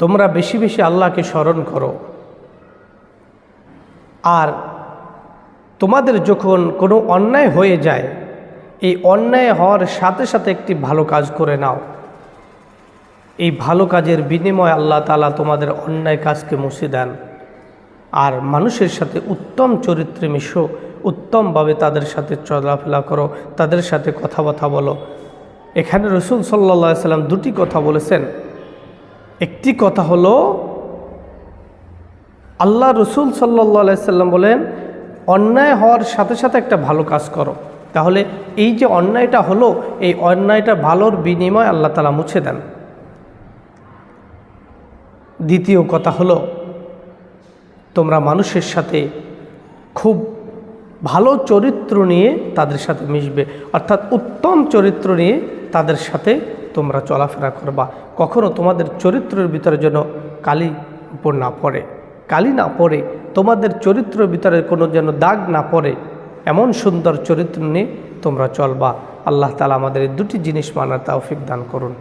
তোমরা বেশি বেশি আল্লাহকে স্মরণ করো। আর তোমাদের যখন কোনো অন্যায় হয়ে যায়, এই অন্যায় হওয়ার সাথে সাথে একটি ভালো কাজ করে নাও। এই ভালো কাজের বিনিময়ে আল্লাহ তাআলা তোমাদের অন্যায় কাজকে মুছে দেন। আর মানুষের সাথে উত্তম চরিত্রে মিশো, উত্তমভাবে তাদের সাথে চলাফেরা করো, তাদের সাথে কথাবার্তা বলো। এখানে রাসূল সাল্লাল্লাহু আলাইহি সাল্লাম দুটি কথা বলেছেন। একটি কথা হলো, আল্লাহ রাসূল সাল্লাল্লাহু আলাইহি সাল্লাম বলেন অন্যায় হওয়ার সাথে সাথে একটা ভালো কাজ করো, তাহলে এই যে অন্যায়টা হলো, এই অন্যায়টা ভালোর বিনিময়ে আল্লাহ তাআলা মুছে দেন। দ্বিতীয় কথা হলো, তোমরা মানুষের সাথে খুব ভালো চরিত্র নিয়ে তাদের সাথে মিশবে, অর্থাৎ উত্তম চরিত্র নিয়ে তাদের সাথে তোমরা চলাফেরা করবা। কখনো তোমাদের চরিত্রের ভিতরে যেন কালি উপর না পড়ে, কালি না পড়ে, তোমাদের চরিত্রের ভিতরে কোনো যেন দাগ না পড়ে, এমন সুন্দর চরিত্র নিয়ে তোমরা চলবা। আল্লাহ তাআলা আমাদের এই দুটি জিনিস মানার তৌফিক দান করুন।